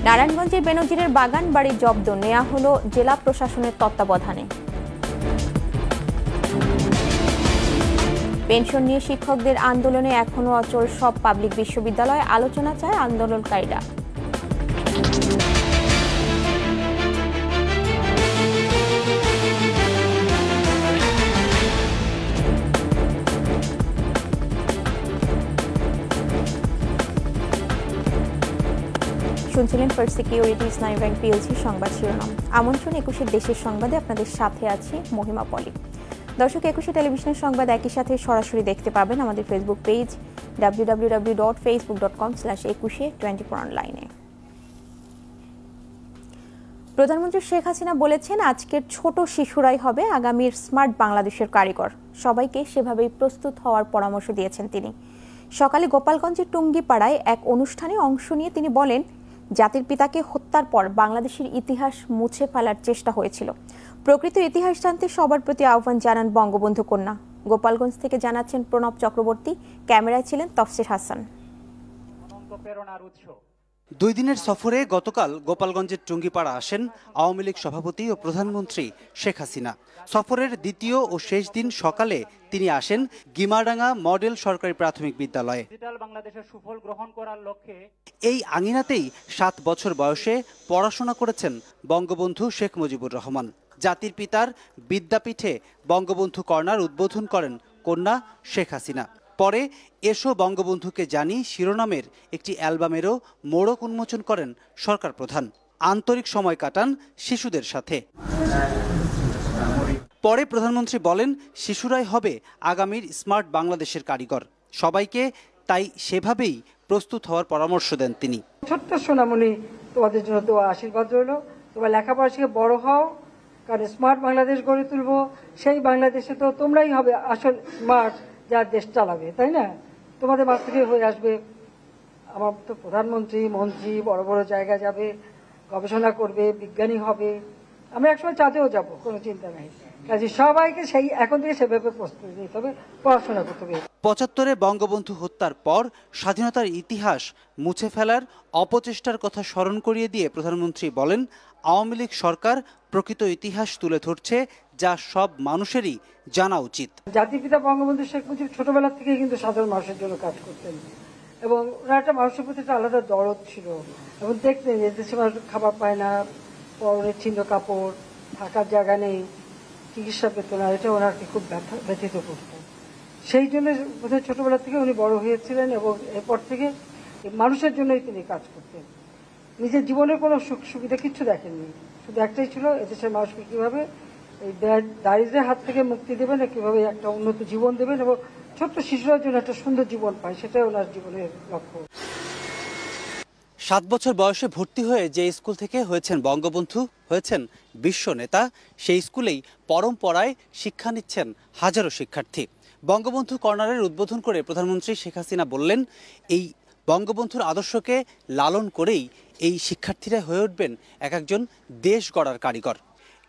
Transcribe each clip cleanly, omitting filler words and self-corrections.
নারায়ণগঞ্জের বেনজিরের বাগান বাড়ি জব্দ নেওয়া হলো জেলা প্রশাসনের তত্ত্বাবধানে। পেনশন নিয়ে শিক্ষকদের আন্দোলনে এখনো অচল সব পাবলিক বিশ্ববিদ্যালয়ে, আলোচনা চায় আন্দোলনকারীরা। শুনছিলেন ফার্স্ট সিকিউরিটি ইসলামী ব্যাংক পিএলসি সংবাদ শিরোনাম। আমন্ত্রণ 21 দেশের সংবাদে, আপনাদের সাথে আছি মহিমা পলি। দর্শক, 21 টেলিভিশনের সংবাদ একই সাথে সরাসরি দেখতে পাবেন আমাদের ফেসবুক পেজ www.facebook.com/2124 অনলাইনে। প্রধানমন্ত্রী শেখ হাসিনা বলেছেন, আজকের ছোট শিশুরাই হবে আগামীর স্মার্ট বাংলাদেশের কারিগর। সবাইকে সেভাবেই প্রস্তুত হওয়ার পরামর্শ দিয়েছেন তিনি। সকালে গোপালগঞ্জের টুঙ্গিপাড়ায় এক অনুষ্ঠানে অংশ নিয়ে তিনি বলেন, জাতির পিতাকে হত্যার পর বাংলাদেশের ইতিহাস মুছে ফেলার চেষ্টা হয়েছিল। প্রকৃত ইতিহাস জানতে সবার প্রতি আহ্বান জানান বঙ্গবন্ধু কন্যা। গোপালগঞ্জ থেকে জানাচ্ছেন প্রণব চক্রবর্তী, ক্যামেরায় ছিলেন তফসির হাসান। 2 দিনের সফরে গতকাল গোপালগঞ্জের টুঙ্গিপাড়া আসেন আওয়ামী লীগ সভাপতি ও প্রধানমন্ত্রী শেখ হাসিনা। সফরের দ্বিতীয় ও শেষ দিন সকালে তিনি আসেন গিমারডাঙ্গা মডেল সরকারি প্রাথমিক বিদ্যালয়ে। এই আঙিনাতেই 7 বছর বয়সে পড়াশোনা করেছেন বঙ্গবন্ধু শেখ মুজিবুর রহমান। জাতির পিতার বিদ্যাপীঠে বঙ্গবন্ধু কর্নার উদ্বোধন করেন কন্যা শেখ হাসিনা। পরে এসো বঙ্গবন্ধুকে জানি শিরোনামের একটি অ্যালবামেরও মোড়ক উন্মোচন করেন সরকার প্রধান। আন্তরিক সময় কাটান শিশুদের সাথে। পরে প্রধানমন্ত্রী বলেন, শিশুরাই হবে আগামীর স্মার্ট বাংলাদেশের কারিগর। সবাইকে তাই সেভাবেই প্রস্তুত হওয়ার পরামর্শ দেন তিনি। ছোট্ট সোনামণি, তোমাদের জন্য দোয়া আশীর্বাদ রইল। তোমরা লেখাপড়া শিখে বড় হও, কারণ স্মার্ট বাংলাদেশ গড়ে তুলবো। সেই বাংলাদেশে তো তোমরাই হবে আসল স্মার্ট, যা দেশ চালাবে, তাই না? তোমাদের মাঠ থেকে হয়ে আসবে আমার তো প্রধানমন্ত্রী, মন্ত্রী, বড় বড় জায়গায় যাবে, গবেষণা করবে, বিজ্ঞানী হবে। আমরা একসময় চাঁদেও যাব, কোনো চিন্তা নাই। কাজে সবাইকে সেই এখন থেকে সেভাবে প্রস্তুতি নিতে হবে, পড়াশোনা করতে হবে। 75-এ বঙ্গবন্ধু হত্যার পর স্বাধীনতার ইতিহাস মুছে ফেলার অপচেষ্টার কথা স্মরণ করিয়ে দিয়ে প্রধানমন্ত্রী বলেন, আওয়ামী লীগ সরকার প্রকৃত ইতিহাস তুলে ধরছে, যা সব মানুষেরই জানা উচিত। জাতির পিতা বঙ্গবন্ধু শেখ মুজিব ছোটবেলা থেকে কিন্তু সাধারণ মানুষের জন্য কাজ করতেন, এবং ওনার একটা মানুষের প্রতি একটা আলাদা দরদ ছিল। এবং দেখতেন যে দেশে মানুষ খাবার পায় না, পরনের ছিন্ন কাপড়, থাকার জায়গা নেই, চিকিৎসা পেত না, এটা ওনাকে খুব ব্যথিত করত। সেই জন্য বোধহয় ছোটবেলা থেকে উনি বড় হয়েছিলেন, এবং এরপর থেকে মানুষের জন্যই তিনি কাজ করতেন। নিজের জীবনের কোনো সুখ সুবিধা কিচ্ছু দেখেননি, শুধু একটাই ছিল, এদেশের মানুষকে কিভাবে এই দারিদ্র্যের হাত থেকে মুক্তি দেবেন, কিভাবে একটা উন্নত জীবন দেবেন, এবং ছোট্ট শিশুরার জন্য একটা সুন্দর জীবন পায়, সেটাই ওনার জীবনের লক্ষ্য। 7 বছর বয়সে ভর্তি হয়ে যে স্কুল থেকে হয়েছেন বঙ্গবন্ধু, হয়েছেন বিশ্ব নেতা, সেই স্কুলেই পরম্পরায় শিক্ষা নিচ্ছেন হাজারো শিক্ষার্থী। বঙ্গবন্ধু কর্নারের উদ্বোধন করে প্রধানমন্ত্রী শেখ হাসিনা বললেন, এই বঙ্গবন্ধুর আদর্শকে লালন করেই এই শিক্ষার্থীরা হয়ে উঠবেন এক একজন দেশ গড়ার কারিগর।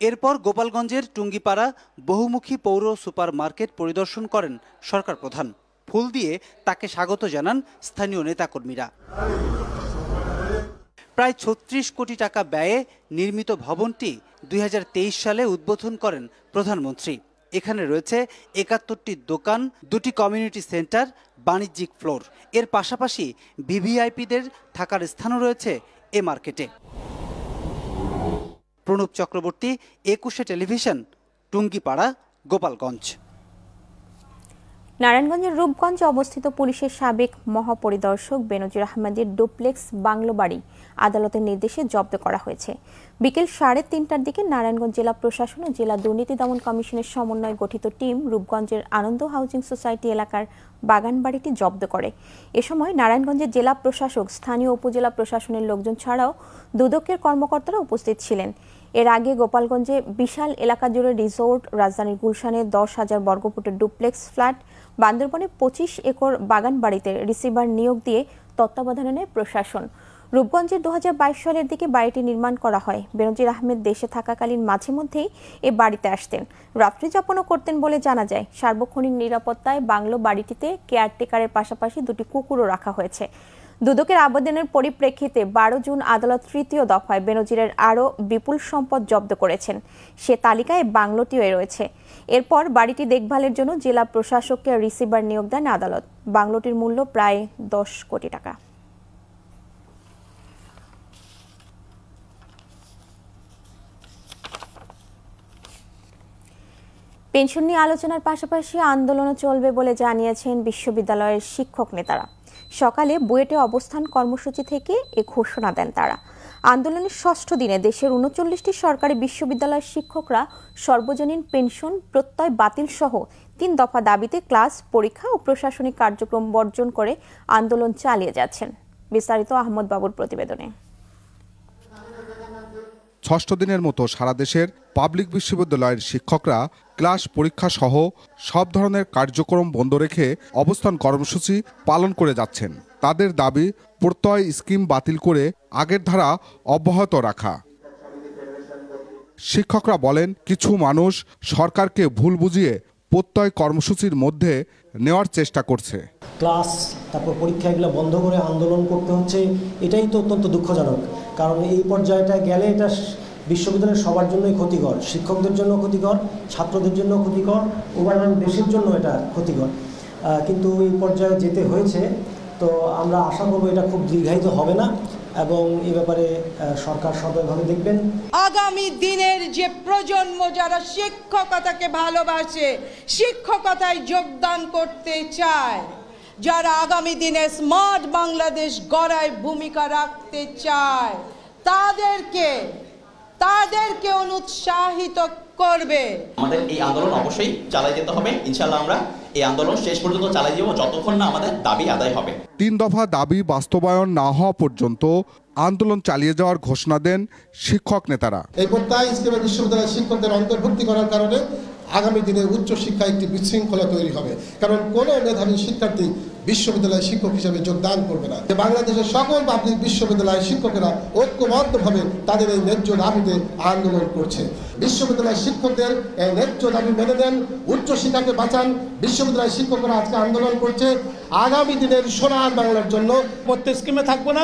এরপর গোপালগঞ্জের টুঙ্গিপাড়া বহুমুখী পৌর সুপার মার্কেট পরিদর্শন করেন সরকার প্রধান। ফুল দিয়ে তাকে স্বাগত জানান স্থানীয় নেতাকর্মীরা। প্রায় 36 কোটি টাকা ব্যয়ে নির্মিত ভবনটি 2023 সালে উদ্বোধন করেন প্রধানমন্ত্রী। এখানে রয়েছে 71টি দোকান, 2টি কমিউনিটি সেন্টার, বাণিজ্যিক ফ্লোর। এর পাশাপাশি ভিভিআইপিদের থাকার স্থানও রয়েছে এ মার্কেটে। প্রণব চক্রবর্তী, 21 টেলিভিশন, টুঙ্গিপাড়া, গোপালগঞ্জ। নারায়ণগঞ্জের রূপগঞ্জে অবস্থিত পুলিশের সাবেক মহাপরিদর্শক বেনজির আহমেদের ডুপ্লেক্স বাংলো বাড়ি আদালতের নির্দেশে জব্দ করা হয়েছে। বিকেল 3:30টার দিকে নারায়ণগঞ্জ জেলা প্রশাসন ও জেলা দুর্নীতি দমন কমিশনের সমন্বয়ে গঠিত টিম রূপগঞ্জের আনন্দ হাউজিং সোসাইটি এলাকার বাগান বাড়িটি জব্দ করে। এ সময় নারায়ণগঞ্জের জেলা প্রশাসক, স্থানীয় উপজেলা প্রশাসনের লোকজন ছাড়াও দুদকের কর্মকর্তারা উপস্থিত ছিলেন। এর আগে গোপালগঞ্জে বিশাল এলাকা জুড়ে রিসোর্ট, রাজধানীর গুলশানে 10,000 বর্গফুটের ডুপ্লেক্স ফ্ল্যাট, বান্দরবনে 25 একর বাগান বাড়িতে রিসিভার নিয়োগ দিয়ে তত্ত্বাবধানে নেয় প্রশাসন। রূপগঞ্জে 2022 সালের দিকে বাড়িটি নির্মাণ করা হয়। বেনজির আহমেদ দেশে থাকাকালীন মাঝে মধ্যেই এ বাড়িতে আসতেন, রাত্রি যাপনও করতেন বলে জানা যায়। সার্বক্ষণিক নিরাপত্তায় বাংলো বাড়িটিতে কেয়ারটেকারের পাশাপাশি 2টি কুকুরও রাখা হয়েছে। দুদকের আবেদনের পরিপ্রেক্ষিতে 12 জুন আদালত তৃতীয় দফায় বেনজিরের আরও বিপুল সম্পদ জব্দ করেছেন। সে তালিকায় বাংলোটিও রয়েছে। এরপর বাড়িটি দেখভালের জন্য জেলা প্রশাসককে রিসিভার নিয়োগ দেন আদালত। বাংলোটির মূল্য প্রায় 10 কোটি টাকা। পেনশন নিয়ে আলোচনার পাশাপাশি আন্দোলনও চলবে বলে জানিয়েছেন বিশ্ববিদ্যালয়ের শিক্ষক নেতারা। সকালে বুয়েটে অবস্থান কর্মসূচি থেকে এ ঘোষণা দেন তারা। আন্দোলনের ষষ্ঠ দিনে দেশের 39টি সরকারি বিশ্ববিদ্যালয়ের শিক্ষকরা সর্বজনীন পেনশন প্রত্যয় বাতিল সহ 3 দফা দাবিতে ক্লাস, পরীক্ষা ও প্রশাসনিক কার্যক্রম বর্জন করে আন্দোলন চালিয়ে যাচ্ছেন। বিস্তারিত আহমদ বাবুর প্রতিবেদনে। ষষ্ঠ দিনের মতো সারা দেশের পাবলিক বিশ্ববিদ্যালয়ের শিক্ষকরা ক্লাস, পরীক্ষা সহ সব ধরনের কার্যক্রম বন্ধ রেখে অবস্থান কর্মসূচি পালন করে যাচ্ছেন। তাদের দাবি প্রত্যয় স্কিম বাতিল করে আগের ধারা অব্যাহত রাখা। শিক্ষকরা বলেন, কিছু মানুষ সরকারকে ভুল বুঝিয়ে প্রত্যয় কর্মসূচির মধ্যে নেওয়ার চেষ্টা করছে। ক্লাস, তারপর পরীক্ষা এগুলো বন্ধ করে আন্দোলন করতে হচ্ছে, এটাই তো অত্যন্ত দুঃখজনক। কারণ এই পর্যায়টা গেলে এটা বিশ্ববিদ্যালয়ের সবার জন্যই ক্ষতিকর, শিক্ষকদের জন্য ক্ষতিকর, ছাত্রদের জন্য ক্ষতিকর, ওভারঅল দেশের জন্য এটা ক্ষতিকর। কিন্তু এই পর্যায়ে যেতে হয়েছে, তো আমরা আশা করব এটা খুব দীর্ঘায়িত হবে না এবং এই ব্যাপারে সরকার সদয়ভাবে দেখবেন। আগামী দিনের যে প্রজন্ম যারা শিক্ষকতাকে ভালোবাসে, শিক্ষকতায় যোগদান করতে চায়, যারা আগামী দিনে স্মার্ট বাংলাদেশ গড়ায় ভূমিকা রাখতে চায়, তাদেরকে অনুৎসাহিত করবে। আমাদের এই আন্দোলন অবশ্যই চালিয়ে যেতে হবে। ইনশাআল্লাহ আমরা এই আন্দোলন শেষ পর্যন্ত চালিয়ে যাব যতক্ষণ না আমাদের দাবি আদায় হবে। 3 দফা দাবি বাস্তবায়ন না হওয়া পর্যন্ত আন্দোলন চালিয়ে যাওয়ার ঘোষণা দেন শিক্ষক নেতারা। এই প্রত্যয় স্কিমে বিশ্ববিদ্যালয়ের শিক্ষকদের অন্তর্ভুক্তি করার কারণে আগামী দিনে উচ্চশিক্ষায় একটি বিশৃঙ্খলা তৈরি হবে। কারণ কোনো মেধাবী শিক্ষার্থী বিশ্ববিদ্যালয়ের শিক্ষক হিসেবে যোগদান করবে না। বাংলাদেশের সকল পাবলিক বিশ্ববিদ্যালয়ের শিক্ষকেরা ঐক্যবদ্ধভাবে তাদের এই ন্যায্য দাবিতে আন্দোলন করছে। বিশ্ববিদ্যালয়ের শিক্ষকদের এই ন্যায্য দাবি মেনে দেন, উচ্চশিক্ষাকে বাঁচান। বিশ্ববিদ্যালয়ের শিক্ষকরা আজকে আন্দোলন করছে আগামী দিনের সোনার বাংলার জন্য। প্রত্যেক স্কিমে থাকবো না,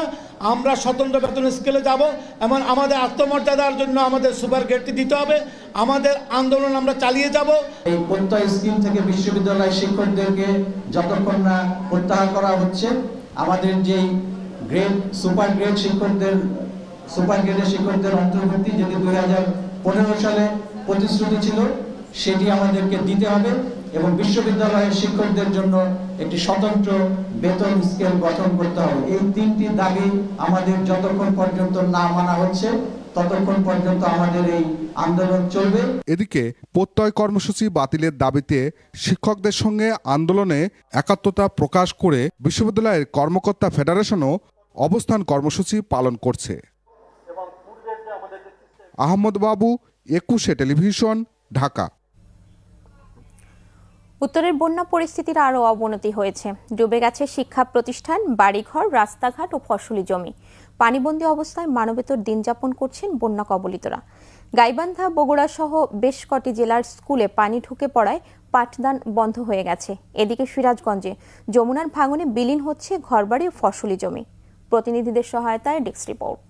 আমরা স্বতন্ত্র বেতন স্কেলে যাব এবং আমাদের আত্মমর্যাদার জন্য আমাদের সুপার গ্রেডটি দিতে হবে। আমাদের আন্দোলন আমরা চালিয়ে যাব। এই প্রত্যয় স্কিম থেকে বিশ্ববিদ্যালয়ের শিক্ষকদেরকে যতক্ষণ না প্রত্যাহার করা হচ্ছে, আমাদের যেই গ্রেড সুপার গ্রেডের শিক্ষকদের অন্তর্ভুক্তি যেটি 2015 সালে প্রতিশ্রুতি ছিল, সেটি আমাদেরকে দিতে হবে এবং বিশ্ববিদ্যালয়ের শিক্ষকদের জন্য একটি স্বতন্ত্র বেতন স্কেল গঠন করতে হবে। এই 3টি দাবি আমাদের যতক্ষণ পর্যন্ত না মানা হচ্ছে ততক্ষণ পর্যন্ত আমাদের এই আন্দোলন চলবে। এদিকে প্রত্যয় কর্মসূচি বাতিলের দাবিতে শিক্ষকদের সঙ্গে আন্দোলনে একাত্মতা প্রকাশ করে বিশ্ববিদ্যালয়ের কর্মকর্তা ফেডারেশনও অবস্থান কর্মসূচি পালন করছে। আহমদ বাবু, 21 টেলিভিশন, ঢাকা। উত্তরের বন্যা পরিস্থিতির আরও অবনতি হয়েছে। ডুবে গেছে শিক্ষা প্রতিষ্ঠান, বাড়িঘর, রাস্তাঘাট ও ফসলি জমি। পানিবন্দী অবস্থায় মানবেতর দিন যাপন করছেন বন্যা কবলিতরা। গাইবান্ধা, বগুড়া সহ বেশ কটি জেলার স্কুলে পানি ঢুকে পড়ায় পাঠদান বন্ধ হয়ে গেছে। এদিকে সিরাজগঞ্জে যমুনার ভাঙনে বিলীন হচ্ছে ঘরবাড়ি ও ফসলি জমি। প্রতিনিধিদের সহায়তায় ডেস্ক রিপোর্ট।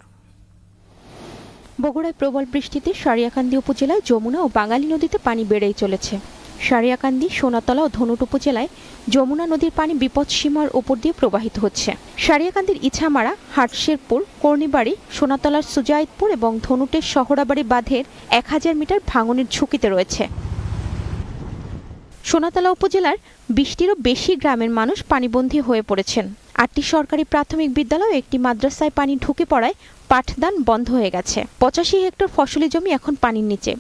বগুড়ায় প্রবল বৃষ্টিতে সারিয়াকান্দি উপজেলায় যমুনা ও বাঙালি নদীতে পানি বেড়েই চলেছে। সারিয়াকান্দি, সোনাতলা ও ধনুট উপজেলায় যমুনা নদীর পানি বিপদসীমার ওপর দিয়ে প্রবাহিত হচ্ছে। সারিয়াকান্দির ইছামারা, হাটশেরপুর, কর্ণিবাড়ি, সোনাতলার সুজাইতপুর এবং ধনুটের শহরাবাড়ি বাঁধের 1000 মিটার ভাঙনের ঝুঁকিতে রয়েছে। সোনাতলা উপজেলার 20টিরও বেশি গ্রামের মানুষ পানিবন্দী হয়ে পড়েছেন। 8টি সরকারি প্রাথমিক বিদ্যালয় ও একটি মাদ্রাসায় পানি ঢুকে পড়ায় পাঠদান বন্ধ হয়ে গেছে। 85 হেক্টর ফসলি জমি এখন পানির নিচে।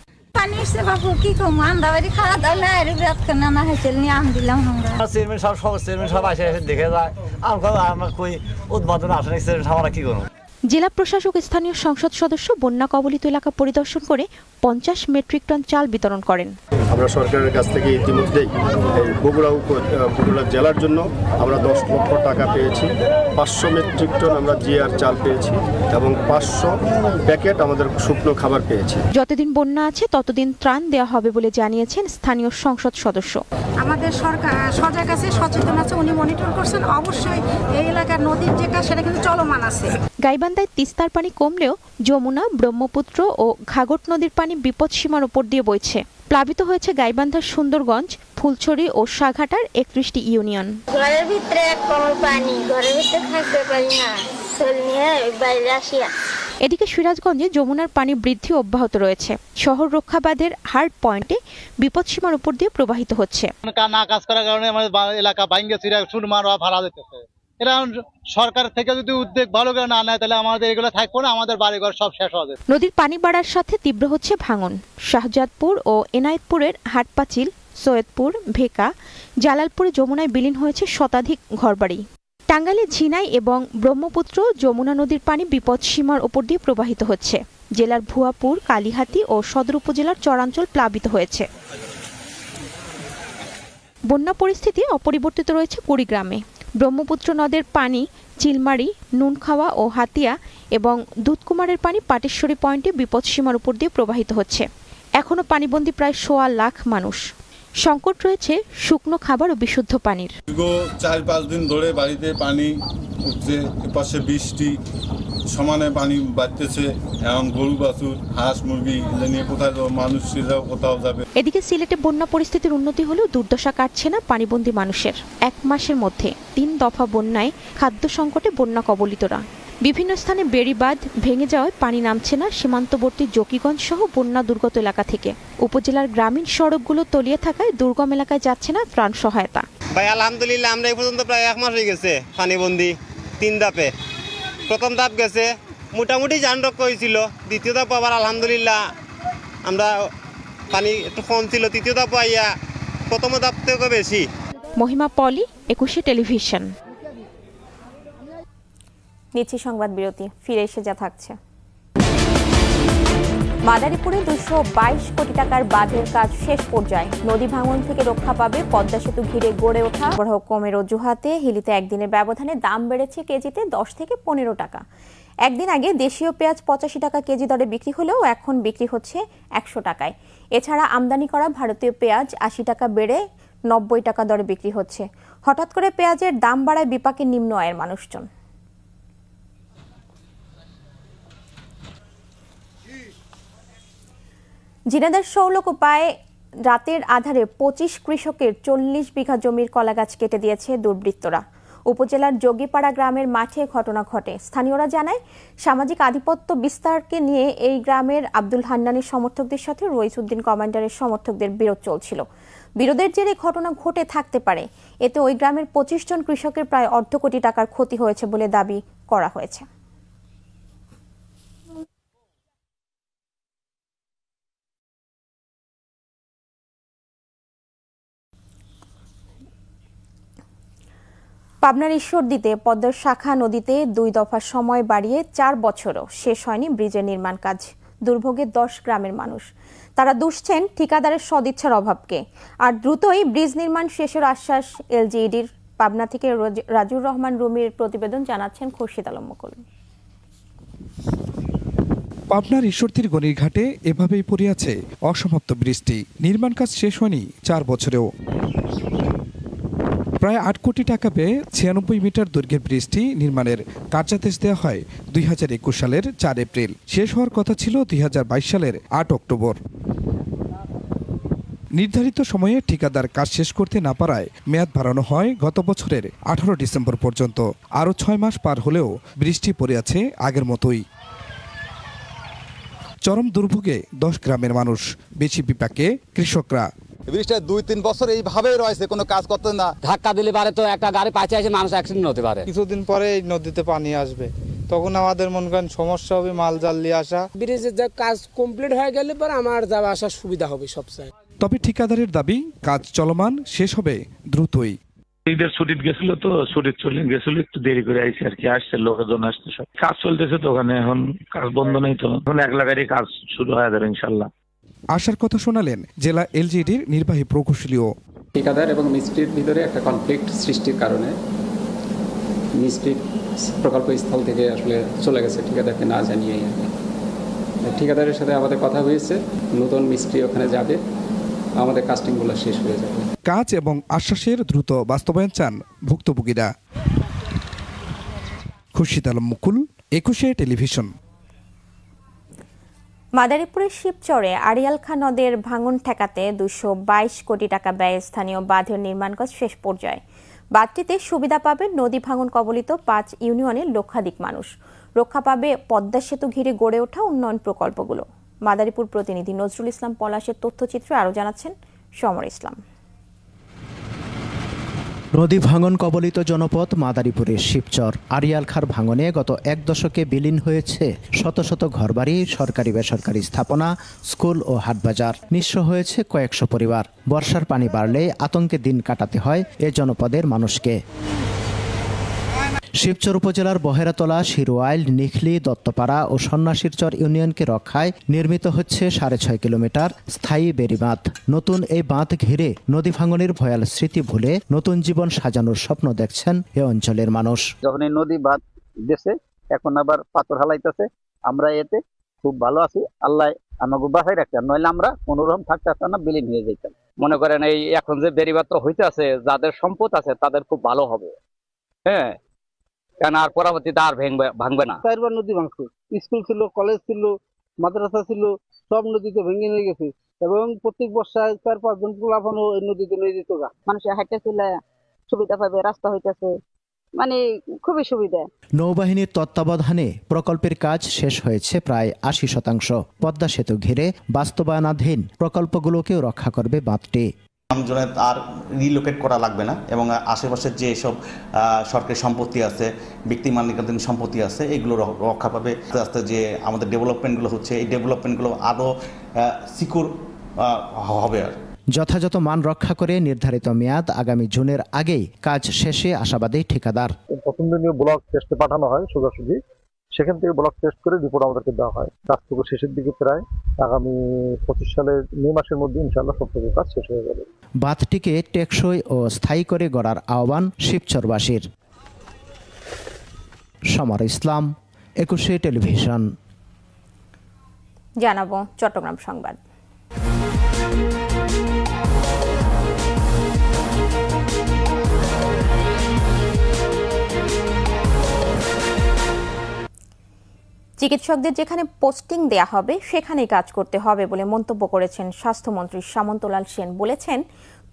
জেলা প্রশাসক স্থানীয় সংসদ সদস্য বন্যা কবলিত এলাকা পরিদর্শন করে 50 মেট্রিক টন চাল বিতরণ করেন। আমরা সরকারের কাছ থেকে ইতিমধ্যেই বগুড়া জেলার জন্য আমরা 10 লক্ষ টাকা পেয়েছি। 500 মেট্রিক টন আমরা জিআর চাল পেয়েছি এবং 500 প্যাকেট আমাদের শুকনো খাবার পেয়েছি। যতদিন বন্যা আছে ততদিন ত্রাণ দেওয়া হবে বলে জানিয়েছেন স্থানীয় সংসদ সদস্য। আমাদের সরকার সজাগ আছে, সচেতন আছে, উনি মনিটর করছেন। অবশ্যই এই এলাকার নদীর যে কাজ সেটা কিন্তু চলমান আছে। গাইবান্ধায় তিস্তার পানি কমলেও যমুনা, ব্রহ্মপুত্র ও ঘাঘট নদীর পানি বিপদসীমার উপর দিয়ে বইছে। প্লাবিত হয়েছে গাইবান্ধার সুন্দরগঞ্জ, ফুলছড়ি ও সাঘাটার 31টি ইউনিয়ন। ঘরের ভিতরে এক কমল পানি, ঘরের ভিতরে থাকতে পারি না, চল নিয়ে বাইরে আসিয়া। এদিকে সিরাজগঞ্জে যমুনার পানি বৃদ্ধি অব্যাহত রয়েছে। শহর রক্ষাবাদের হার্ড পয়েন্টে বিপদসীমার উপর দিয়ে প্রবাহিত হচ্ছে। না কাজ করার কারণে আমাদের এলাকা ভাঙ্গে চিরা সুরমার ভাড়া দিতেছে। এটা সরকার থেকে যদি উদ্যোগ ভালো করে না নেয় তাহলে আমাদের এগুলো থাকবো না, আমাদের বাড়িঘর সব শেষ হবে। নদীর পানি বাড়ার সাথে তীব্র হচ্ছে ভাঙন। শাহজাদপুর ও এনায়েতপুরের হাটপাচিল, সৈয়দপুর, ভেকা, জালালপুরে যমুনায় বিলীন হয়েছে শতাধিক ঘরবাড়ি। টাঙ্গাইলে ঝিনাই এবং ব্রহ্মপুত্র যমুনা নদীর পানি বিপদসীমার উপর দিয়ে প্রবাহিত হচ্ছে। জেলার ভুয়াপুর, কালিহাতী ও সদর উপজেলার চরাঞ্চল প্লাবিত হয়েছে। বন্যা পরিস্থিতি অপরিবর্তিত রয়েছে কুড়িগ্রামে। ব্রহ্মপুত্র নদের পানি চিলমারি, নুনখাওয়া ও হাতিয়া এবং দুধকুমারের পানি পাটেশ্বরী পয়েন্টে বিপদসীমার উপর দিয়ে প্রবাহিত হচ্ছে। এখনও পানিবন্দী প্রায় 1.25 লাখ মানুষ। সংকট রয়েছে শুকনো খাবার ও বিশুদ্ধ পানির। 4-5 দিন ধরে বাড়িতে পানি উঠছে, এপাশে বৃষ্টি, সমানে পানি বাড়তেছে। এখন গরু বাছুর, হাঁস মুরগি নিয়ে কোথায় মানুষেরাও কোথাও যাবে। এদিকে সিলেটে বন্যা পরিস্থিতির উন্নতি হলেও দুর্দশা কাটছে না পানিবন্দী মানুষের। 1 মাসের মধ্যে 3 দফা বন্যায় খাদ্য সংকটে বন্যা কবলিতরা। বিভিন্ন স্থানে বেড়িবাঁধ ভেঙে যাওয়ায় পানি নামছে না সীমান্তবর্তী জকিগঞ্জ সহ বন্যা দুর্গত এলাকা থেকে। উপজেলার গ্রামীণ সড়কগুলো তলিয়ে থাকায় দুর্গম এলাকায় যাচ্ছে না ত্রাণ সহায়তা। ভাই আলহামদুলিল্লাহ আমরা এই পর্যন্ত প্রায় 1 মাস হয়ে গেছে পানিবন্দী 3 ধাপে। প্রথম ধাপ গেছে মোটামুটি জানরক্ষ হয়েছিল, দ্বিতীয় ধাপ আবার আলহামদুলিল্লাহ আমরা পানি একটু কম ছিল, তৃতীয় ধাপ আইয়া প্রথম ধাপ থেকে বেশি। মহিমা পলি, 21 টেলিভিশন। নিচ্ছি সংবাদ বিরতি, ফিরে এসে যা থাকছে। মাদারীপুরে 222 কোটি টাকার বাঁধের কাজ শেষ পর্যায়ে। নদী ভাঙন থেকে রক্ষা পাবে পদ্মা সেতু ঘিরে গড়ে ওঠা সরবরাহ কমের অজুহাতে হিলিতে একদিনের ব্যবধানে দাম বেড়েছে কেজিতে 10 থেকে 15 টাকা। একদিন আগে দেশীয় পেঁয়াজ 85 টাকা কেজি দরে বিক্রি হলেও এখন বিক্রি হচ্ছে 100 টাকায়। এছাড়া আমদানি করা ভারতীয় পেঁয়াজ 80 টাকা বেড়ে 90 টাকা দরে বিক্রি হচ্ছে। হঠাৎ করে পেঁয়াজের দাম বাড়ায় বিপাকে নিম্ন আয়ের মানুষজন। ঝিনাইদহ শৌলকুপায় রাতের আধারে 25 কৃষকের 40 বিঘা জমির কলাগাছ কেটে দিয়েছে দুর্বৃত্তরা। উপজেলার যোগীপাড়া গ্রামের মাঠে ঘটনা ঘটে। স্থানীয়রা জানায়, সামাজিক আধিপত্য বিস্তারকে নিয়ে এই গ্রামের আব্দুল হান্নানের সমর্থকদের সাথে রইসউদ্দিন কমান্ডারের সমর্থকদের বিরোধ চলছিল। বিরোধের জেরে ঘটনা ঘটে থাকতে পারে। এতে ওই গ্রামের 25 জন কৃষকের প্রায় 1.5 কোটি টাকার ক্ষতি হয়েছে বলে দাবি করা হয়েছে। পাবনার ঈশ্বরদীতে পদ্মার শাখা নদীতে 2 দফা সময় বাড়িয়ে 4 বছরও শেষ হয়নি ব্রিজের নির্মাণ কাজ। দুর্ভোগে 10 গ্রামের মানুষ। তারা দুষছেন ঠিকাদারের সদিচ্ছার অভাবকে। আর দ্রুতই ব্রিজ নির্মাণ শেষের আশ্বাস এলজিইডির। পাবনা থেকে রাজুর রহমান রুমির প্রতিবেদন, জানাচ্ছেন খুরশিদ আলম মুকুল। পাবনার ঈশ্বরদীর গণিরঘাটে এভাবেই পড়ে আছে অসমাপ্ত ব্রিজটি। নির্মাণ কাজ শেষ হয়নি 4 বছরেও। প্রায় 8 কোটি টাকা ব্যয়ে 96 মিটার দৈর্ঘ্যের ব্রিজটি নির্মাণের কার্যাদেশ দেওয়া হয় 2021 সালের 4 এপ্রিল। শেষ হওয়ার কথা ছিল 2022 সালের 8 অক্টোবর। নির্ধারিত সময়ে ঠিকাদার কাজ শেষ করতে না পারায় মেয়াদ বাড়ানো হয় গত বছরের 18 ডিসেম্বর পর্যন্ত। আরও 6 মাস পার হলেও বৃষ্টি পড়ে আছে আগের মতোই। চরম দুর্ভোগে 10 গ্রামের মানুষ, বেশি বিপাকে কৃষকরা। ব্রিজটা 2-3 বছর এইভাবেই রয়েছে, কোনো কাজ করতে না। ধাক্কা দিলে পারে তো একটা গাড়ি পাঁচে আসে মানুষ অ্যাক্সিডেন্ট হতে পারে। কিছুদিন পরে এই নদীতে পানি আসবে, তখন আমাদের মনে করেন সমস্যা হবে মাল জাল নিয়ে আসা। ব্রিজের যে কাজ কমপ্লিট হয়ে গেলে পরে আমার যাওয়া আসার সুবিধা হবে সবচেয়ে। তবে ঠিকাদারের দাবি কাজ চলমান, শেষ হবে দ্রুতই। ঈদের ছুটি গেছিল তো, ছুটি চলে গেছিল, একটু দেরি করে আইসি আর কি। আসছে লোকজন, আসছে, সব কাজ চলতেছে তো ওখানে, এখন কাজ বন্ধ নেই তো, এখন 1 লাখেরই কাজ শুরু হয়ে যাবে ইনশাল্লাহ। আশার কথা শোনালেন জেলা এলজিডির নির্বাহী প্রকৌশলীও। ঠিকাদার এবং মিস্ত্রির ভিতরে একটা কনফ্লিক্ট সৃষ্টির কারণে মিস্ত্রি প্রকল্প স্থল থেকে আসলে চলে গেছে ঠিকাদারকে না জানিয়েই। ঠিকাদারের সাথে আমাদের কথা হয়েছে, নতুন মিস্ত্রি ওখানে যাবে, আমাদের কাস্টিংগুলো শেষ হয়ে যাবে। কাজ এবং আশ্বাসের দ্রুত বাস্তবায়ন চান ভুক্তভোগীরা। খুরশিদ আলম মুকুল, 21 টেলিভিশন। মাদারীপুরের শিবচরে আড়িয়াল খাঁ নদের ভাঙন ঠেকাতে 222 কোটি টাকা ব্যয়ে স্থানীয় বাঁধের নির্মাণ কাজ শেষ পর্যায়ে। বাঁধটিতে সুবিধা পাবে নদী ভাঙন কবলিত 5 ইউনিয়নের লক্ষাধিক মানুষ। রক্ষা পাবে পদ্মা সেতু ঘিরে গড়ে ওঠা উন্নয়ন প্রকল্পগুলো। মাদারীপুর প্রতিনিধি নজরুল ইসলাম পলাশের তথ্যচিত্রে আরও জানাচ্ছেন সমর ইসলাম। নদী ভাঙন কবলিত জনপদ মাদারীপুরের শিবচর। আড়িয়াল খাঁর ভাঙনে গত 1 দশকে বিলীন হয়েছে শত শত ঘরবাড়ি, সরকারি বেসরকারি স্থাপনা, স্কুল ও হাটবাজার। নিঃস্ব হয়েছে কয়েকশো পরিবার। বর্ষার পানি বাড়লে আতঙ্কে দিন কাটাতে হয় এ জনপদের মানুষকে। শিবচর উপজেলার বহেরাতলা, শিরোয়াইল, নিখলি, দত্তপাড়া ও সন্ন্যাসীরচর ইউনিয়নকে রক্ষায় নির্মিত হচ্ছে 6.5 কিলোমিটার স্থায়ী বেড়িবাঁধ। নতুন এই বাঁধ ঘিরে নদী ভাঙনের ভয়াল স্মৃতি ভুলে নতুন জীবন সাজানোর স্বপ্ন দেখছেন এ অঞ্চলের মানুষ। যখন এই নদী বাঁধ দেশে এখন আবার পাথর হালাইতেছে, আমরা এতে খুব ভালো আছি। আল্লাহ আমাকে বাঁচাই রাখতেন, নইলে আমরা কোনোরকম থাকতে আসতাম না, বিলীন হয়ে যেতাম। মনে করেন এই এখন যে বেড়িবাঁধ হইতে আছে, যাদের সম্পদ আছে তাদের খুব ভালো হবে। হ্যাঁ, কেন আর পরবর্তীতে আর ভাঙবে না। 4বার নদী ভাঙছে, স্কুল ছিল, কলেজ ছিল, মাদ্রাসা ছিল, সব নদীতে ভেঙে নিয়ে গেছে এবং প্রত্যেক বর্ষায় 4-5 জন পোলাপানও এই নদীতে নিয়ে যেত। মানুষের হাইটা চলে সুবিধা পাবে, রাস্তা হইতেছে, মানে খুবই সুবিধা। নৌবাহিনীর তত্ত্বাবধানে প্রকল্পের কাজ শেষ হয়েছে প্রায় 80%। পদ্মা সেতু ঘিরে বাস্তবায়নাধীন প্রকল্পগুলোকেও রক্ষা করবে বাঁধটি। জনের আর রিলোকেট করা লাগবে না এবং আশেপাশের যে সব সরকারি সম্পত্তি আছে, ব্যক্তি মালিকানাধীন সম্পত্তি আছে, এগুলো রক্ষা পাবে। আস্তে আস্তে যে আমাদের ডেভেলপমেন্টগুলো হচ্ছে, এই ডেভেলপমেন্টগুলো আরও সিকিউর হবে। আর যথাযথ মান রক্ষা করে নির্ধারিত মেয়াদ আগামী জুনের আগেই কাজ শেষে আশাবাদী ঠিকাদার। প্রথম দিনে ব্লক টেস্টে পাঠানো হয় সোজাসুজি, সেখান থেকে ব্লক টেস্ট করে রিপোর্ট আমাদেরকে দেওয়া হয়। কাজটুকু শেষের দিকে প্রায় আগামী 25 সালের মে মাসের মধ্যে ইনশাআল্লাহ সবটুকু কাজ শেষ হয়ে যাবে। বাঁধটিকে টেকসই ও স্থায়ী করে গড়ার আহ্বান শিবচরবাসীর। সমর ইসলাম, 21 টেলিভিশন। জানাবো চট্টগ্রাম সংবাদ। চিকিৎসকদের যেখানে পোস্টিং দেয়া হবে সেখানেই কাজ করতে হবে বলে মন্তব্য করেছেন স্বাস্থ্যমন্ত্রী সামন্তলাল সেন। বলেছেন,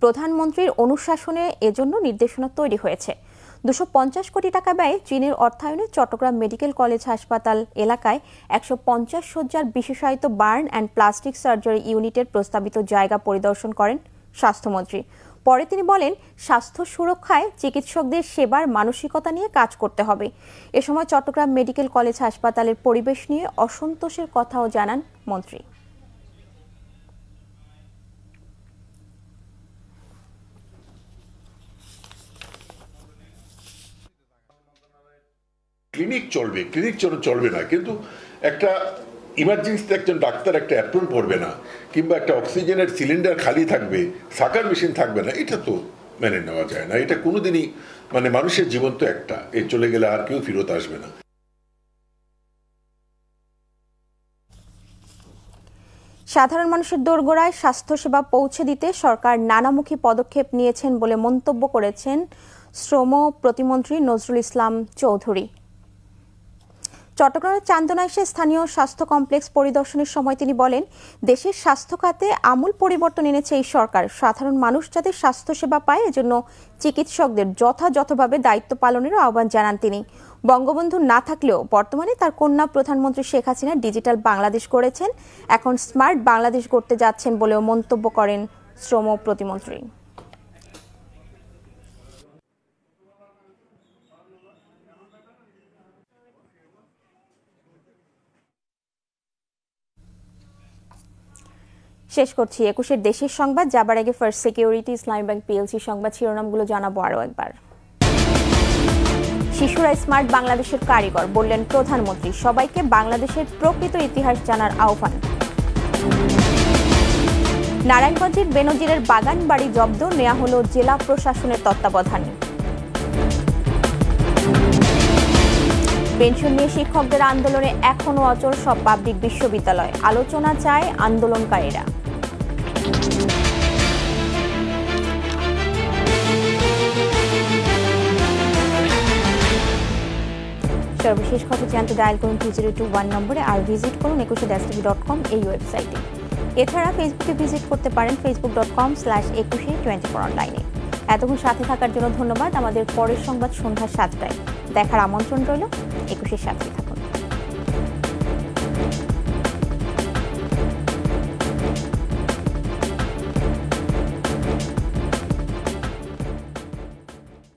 প্রধানমন্ত্রীর অনুশাসনে এজন্য নির্দেশনা তৈরি হয়েছে। 250 কোটি টাকা ব্যয়ে চীনের অর্থায়নে চট্টগ্রাম মেডিকেল কলেজ হাসপাতাল এলাকায় 150 শয্যার বিশেষায়িত বার্ন অ্যান্ড প্লাস্টিক সার্জারি ইউনিটের প্রস্তাবিত জায়গা পরিদর্শন করেন স্বাস্থ্যমন্ত্রী। পরে তিনি বলেন, স্বাস্থ্য সুরক্ষায় চিকিৎসকদের সেবার মানসিকতা নিয়ে কাজ করতে হবে। এ সময় চট্টগ্রাম মেডিকেল কলেজ হাসপাতালের পরিবেশ নিয়ে অসন্তোষের কথাও জানান মন্ত্রী। ক্লিনিক চলবে না, কিন্তু একটা ইমার্জেন্সিতে একজন ডাক্তার একটা অ্যাপ্রন পড়বে না, কিংবা একটা অক্সিজেনের সিলিন্ডার খালি থাকবে, সাকার মেশিন থাকবে না, এটা তো মেনে নেওয়া যায় না। এটা কোনোদিনই, মানে মানুষের জীবন তো একটা, এই চলে গেলে আর কেউ ফিরত আসবে না। সাধারণ মানুষের দোরগোড়ায় স্বাস্থ্যসেবা পৌঁছে দিতে সরকার নানামুখী পদক্ষেপ নিয়েছেন বলে মন্তব্য করেছেন শ্রম প্রতিমন্ত্রী নজরুল ইসলাম চৌধুরী। চট্টগ্রামের চান্দনায় এসে স্থানীয় স্বাস্থ্য কমপ্লেক্স পরিদর্শনের সময় তিনি বলেন, দেশের স্বাস্থ্য খাতে আমূল পরিবর্তন এনেছে এই সরকার। সাধারণ মানুষ যাতে স্বাস্থ্যসেবা পায় এজন্য চিকিৎসকদের যথাযথভাবে দায়িত্ব পালনেরও আহ্বান জানান তিনি। বঙ্গবন্ধু না থাকলেও বর্তমানে তার কন্যা প্রধানমন্ত্রী শেখ হাসিনা ডিজিটাল বাংলাদেশ গড়েছেন, এখন স্মার্ট বাংলাদেশ গড়তে যাচ্ছেন বলেও মন্তব্য করেন শ্রম প্রতিমন্ত্রী। শেষ করছি 21 দেশের সংবাদ। যাবার আগে ফার্স্ট সিকিউরিটি ইসলামী ব্যাংক পিএলসি সংবাদ শিরোনামগুলো জানাবো আরও একবার। শিশুরা স্মার্ট বাংলাদেশের কারিগর, বললেন প্রধানমন্ত্রী। সবাইকে বাংলাদেশের প্রকৃত ইতিহাস জানার আহ্বান। নারায়ণগঞ্জের বেনজিরের বাগান বাড়ি জব্দ, নেওয়া হলো জেলা প্রশাসনের তত্ত্বাবধানে। পেনশন নিয়ে শিক্ষকদের আন্দোলনে এখনো অচল সব পাবলিক বিশ্ববিদ্যালয়, আলোচনা চায় আন্দোলনকারীরা। সর্বশেষ খবর জানতে ডায়াল করুন 2021 নম্বরে আর ভিজিট করুন ekushe-tv.com এই ওয়েবসাইটে। এছাড়া ফেসবুকে ভিজিট করতে পারেন facebook.com/ekushe24 অনলাইনে। এতক্ষণ সাথে থাকার জন্য ধন্যবাদ। আমাদের পরের সংবাদ সন্ধ্যা 7টায় দেখার আমন্ত্রণ রইল। একুশের সাথে।